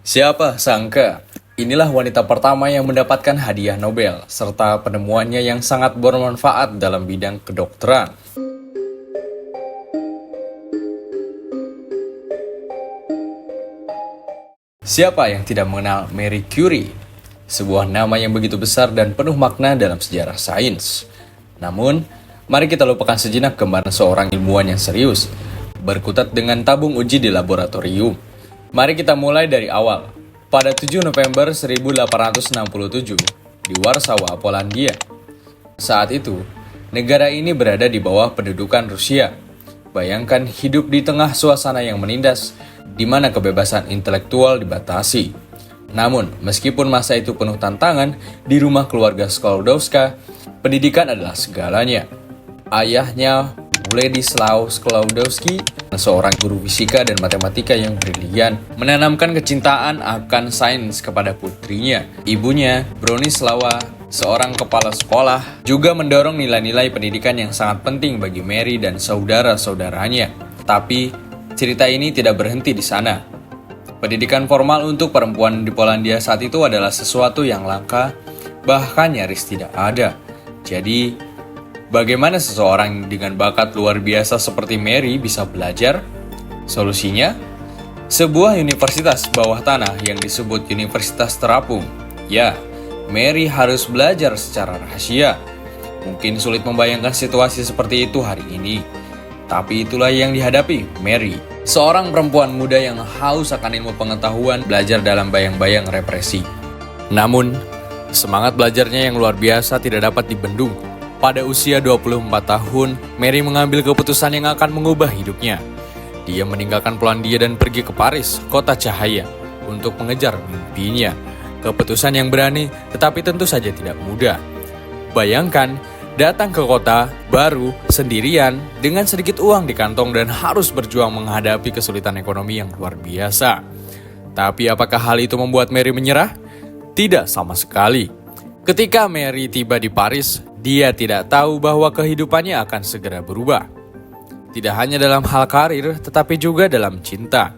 Siapa sangka, inilah wanita pertama yang mendapatkan hadiah Nobel, serta penemuannya yang sangat bermanfaat dalam bidang kedokteran. Siapa yang tidak mengenal Marie Curie? Sebuah nama yang begitu besar dan penuh makna dalam sejarah sains. Namun, mari kita lupakan sejenak gambaran seorang ilmuwan yang serius, berkutat dengan tabung uji di laboratorium. Mari kita mulai dari awal. Pada 7 November 1867, di Warsawa, Polandia. Saat itu, negara ini berada di bawah pendudukan Rusia. Bayangkan hidup di tengah suasana yang menindas, di mana kebebasan intelektual dibatasi. Namun, meskipun masa itu penuh tantangan, di rumah keluarga Sklodowska, pendidikan adalah segalanya. Ayahnya, Władysław Sklodowski, seorang guru fisika dan matematika yang brilian, menanamkan kecintaan akan sains kepada putrinya. Ibunya, Bronislawa, seorang kepala sekolah, juga mendorong nilai-nilai pendidikan yang sangat penting bagi Mary dan saudara-saudaranya. Tapi, cerita ini tidak berhenti di sana. Pendidikan formal untuk perempuan di Polandia saat itu adalah sesuatu yang langka, bahkan nyaris tidak ada. Jadi, bagaimana seseorang dengan bakat luar biasa seperti Mary bisa belajar? Solusinya? Sebuah universitas bawah tanah yang disebut Universitas Terapung. Ya, Mary harus belajar secara rahasia. Mungkin sulit membayangkan situasi seperti itu hari ini. Tapi itulah yang dihadapi Mary, seorang perempuan muda yang haus akan ilmu pengetahuan, belajar dalam bayang-bayang represi. Namun, semangat belajarnya yang luar biasa tidak dapat dibendung. Pada usia 24 tahun, Mary mengambil keputusan yang akan mengubah hidupnya. Dia meninggalkan Polandia dan pergi ke Paris, kota cahaya, untuk mengejar mimpinya. Keputusan yang berani, tetapi tentu saja tidak mudah. Bayangkan, datang ke kota baru sendirian dengan sedikit uang di kantong dan harus berjuang menghadapi kesulitan ekonomi yang luar biasa. Tapi apakah hal itu membuat Mary menyerah? Tidak sama sekali. Ketika Mary tiba di Paris, dia tidak tahu bahwa kehidupannya akan segera berubah. Tidak hanya dalam hal karir, tetapi juga dalam cinta.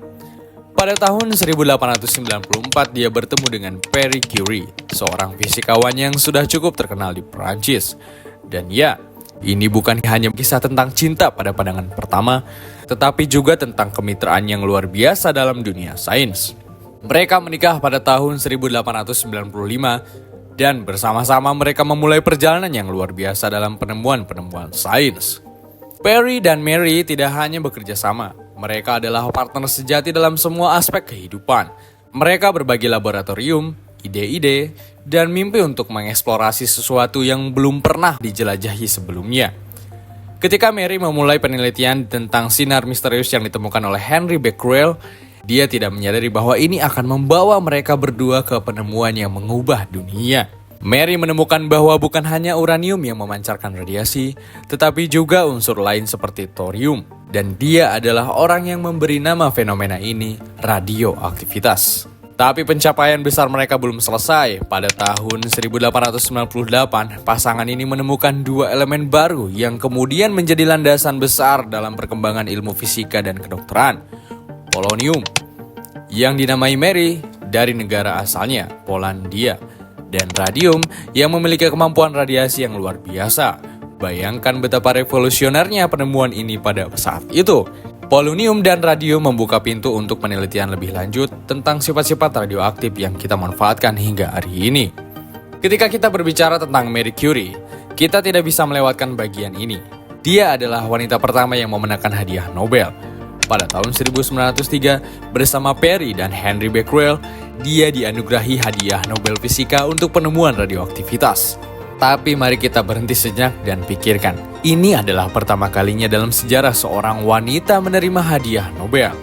Pada tahun 1894, dia bertemu dengan Marie Curie, seorang fisikawan yang sudah cukup terkenal di Prancis. Dan ya, ini bukan hanya kisah tentang cinta pada pandangan pertama, tetapi juga tentang kemitraan yang luar biasa dalam dunia sains. Mereka menikah pada tahun 1895, dan bersama-sama mereka memulai perjalanan yang luar biasa dalam penemuan-penemuan sains. Perry dan Mary tidak hanya bekerja sama, mereka adalah partner sejati dalam semua aspek kehidupan. Mereka berbagi laboratorium, ide-ide, dan mimpi untuk mengeksplorasi sesuatu yang belum pernah dijelajahi sebelumnya. Ketika Mary memulai penelitian tentang sinar misterius yang ditemukan oleh Henry Becquerel, dia tidak menyadari bahwa ini akan membawa mereka berdua ke penemuan yang mengubah dunia. Mary menemukan bahwa bukan hanya uranium yang memancarkan radiasi, tetapi juga unsur lain seperti thorium. Dan dia adalah orang yang memberi nama fenomena ini radioaktivitas. Tapi pencapaian besar mereka belum selesai. Pada tahun 1898, pasangan ini menemukan dua elemen baru yang kemudian menjadi landasan besar dalam perkembangan ilmu fisika dan kedokteran. Polonium, yang dinamai Mary dari negara asalnya, Polandia, dan radium yang memiliki kemampuan radiasi yang luar biasa. Bayangkan betapa revolusionernya penemuan ini pada saat itu. Polonium dan radium membuka pintu untuk penelitian lebih lanjut tentang sifat-sifat radioaktif yang kita manfaatkan hingga hari ini. Ketika kita berbicara tentang Marie Curie, kita tidak bisa melewatkan bagian ini. Dia adalah wanita pertama yang memenangkan hadiah Nobel. Pada tahun 1903, bersama Perry dan Henry Becquerel, dia dianugerahi hadiah Nobel Fisika untuk penemuan radioaktivitas. Tapi mari kita berhenti sejenak dan pikirkan, ini adalah pertama kalinya dalam sejarah seorang wanita menerima hadiah Nobel.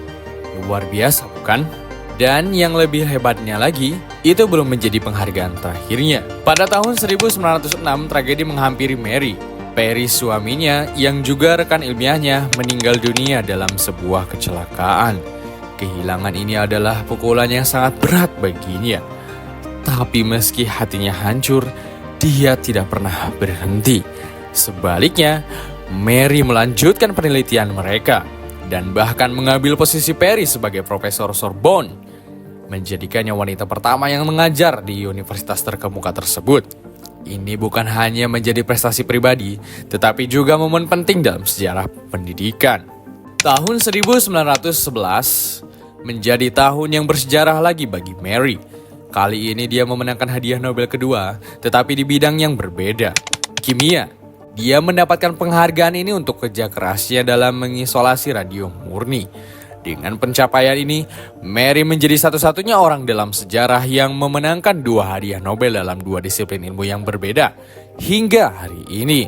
Luar biasa, bukan? Dan yang lebih hebatnya lagi, itu belum menjadi penghargaan terakhirnya. Pada tahun 1906, tragedi menghampiri Mary. Perry, suaminya, yang juga rekan ilmiahnya, meninggal dunia dalam sebuah kecelakaan. Kehilangan ini adalah pukulan yang sangat berat baginya. Tapi meski hatinya hancur, dia tidak pernah berhenti. Sebaliknya, Mary melanjutkan penelitian mereka dan bahkan mengambil posisi Perry sebagai profesor Sorbonne. menjadikannya wanita pertama yang mengajar di universitas terkemuka tersebut. Ini bukan hanya menjadi prestasi pribadi, tetapi juga momen penting dalam sejarah pendidikan. Tahun 1911 menjadi tahun yang bersejarah lagi bagi Mary. Kali ini dia memenangkan hadiah Nobel kedua, tetapi di bidang yang berbeda, kimia. Dia mendapatkan penghargaan ini untuk kerja kerasnya dalam mengisolasi radium murni. Dengan pencapaian ini, Mary menjadi satu-satunya orang dalam sejarah yang memenangkan 2 hadiah Nobel dalam 2 disiplin ilmu yang berbeda hingga hari ini.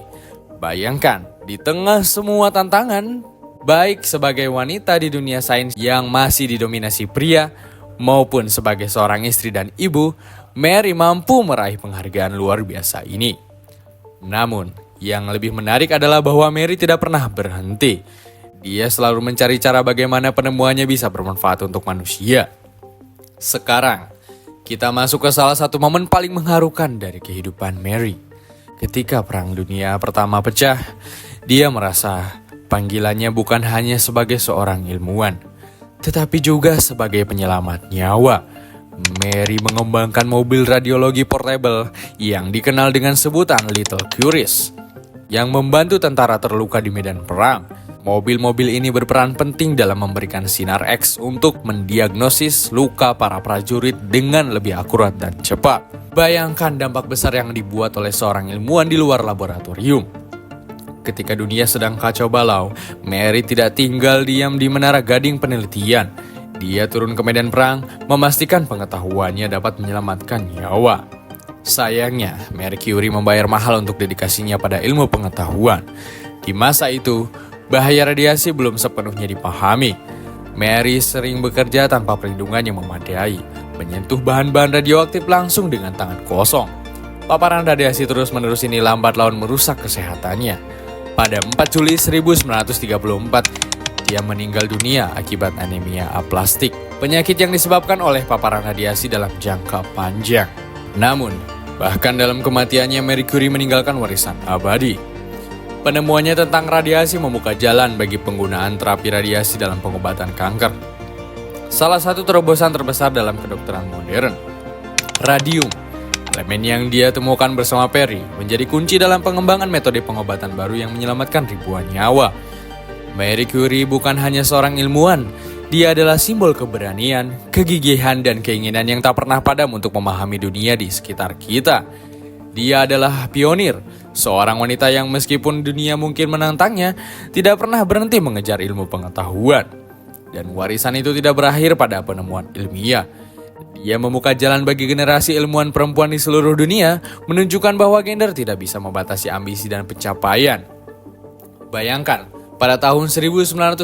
Bayangkan, di tengah semua tantangan, baik sebagai wanita di dunia sains yang masih didominasi pria, maupun sebagai seorang istri dan ibu, Mary mampu meraih penghargaan luar biasa ini. Namun, yang lebih menarik adalah bahwa Mary tidak pernah berhenti. Dia selalu mencari cara bagaimana penemuannya bisa bermanfaat untuk manusia. Sekarang, kita masuk ke salah satu momen paling mengharukan dari kehidupan Mary. Ketika Perang Dunia Pertama pecah, dia merasa panggilannya bukan hanya sebagai seorang ilmuwan, tetapi juga sebagai penyelamat nyawa. Mary mengembangkan mobil radiologi portable yang dikenal dengan sebutan Little Curies, yang membantu tentara terluka di medan perang. Mobil-mobil ini berperan penting dalam memberikan sinar X untuk mendiagnosis luka para prajurit dengan lebih akurat dan cepat. Bayangkan dampak besar yang dibuat oleh seorang ilmuwan di luar laboratorium. Ketika dunia sedang kacau balau, Mary tidak tinggal diam di menara gading penelitian. Dia turun ke medan perang, memastikan pengetahuannya dapat menyelamatkan nyawa. Sayangnya, Marie Curie membayar mahal untuk dedikasinya pada ilmu pengetahuan. Di masa itu, bahaya radiasi belum sepenuhnya dipahami. Mary sering bekerja tanpa perlindungan yang memadai, menyentuh bahan-bahan radioaktif langsung dengan tangan kosong. Paparan radiasi terus-menerus ini lambat laun merusak kesehatannya. Pada 4 Juli 1934, dia meninggal dunia akibat anemia aplastik, penyakit yang disebabkan oleh paparan radiasi dalam jangka panjang. Namun, bahkan dalam kematiannya Marie Curie meninggalkan warisan abadi. Penemuannya tentang radiasi membuka jalan bagi penggunaan terapi radiasi dalam pengobatan kanker. Salah satu terobosan terbesar dalam kedokteran modern. Radium, elemen yang dia temukan bersama Perry, menjadi kunci dalam pengembangan metode pengobatan baru yang menyelamatkan ribuan nyawa. Marie Curie bukan hanya seorang ilmuwan, dia adalah simbol keberanian, kegigihan, dan keinginan yang tak pernah padam untuk memahami dunia di sekitar kita. Dia adalah pionir, seorang wanita yang meskipun dunia mungkin menantangnya, tidak pernah berhenti mengejar ilmu pengetahuan. Dan warisan itu tidak berakhir pada penemuan ilmiah. Dia membuka jalan bagi generasi ilmuwan perempuan di seluruh dunia, menunjukkan bahwa gender tidak bisa membatasi ambisi dan pencapaian. Bayangkan, pada tahun 1995,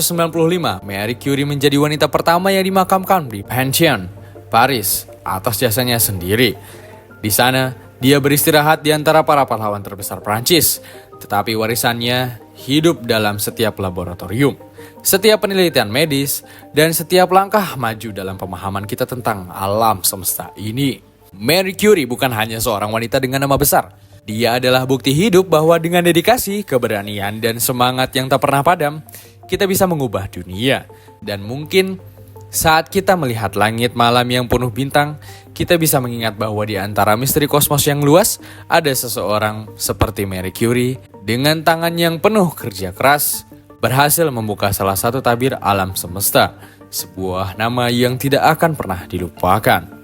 Marie Curie menjadi wanita pertama yang dimakamkan di Pantheon, Paris, atas jasanya sendiri. Di sana, dia beristirahat di antara para pahlawan terbesar Prancis, tetapi warisannya hidup dalam setiap laboratorium, setiap penelitian medis, dan setiap langkah maju dalam pemahaman kita tentang alam semesta ini. Marie Curie bukan hanya seorang wanita dengan nama besar. Dia adalah bukti hidup bahwa dengan dedikasi, keberanian, dan semangat yang tak pernah padam, kita bisa mengubah dunia. Dan mungkin saat kita melihat langit malam yang penuh bintang, kita bisa mengingat bahwa di antara misteri kosmos yang luas, ada seseorang seperti Marie Curie dengan tangan yang penuh kerja keras, berhasil membuka salah satu tabir alam semesta, sebuah nama yang tidak akan pernah dilupakan.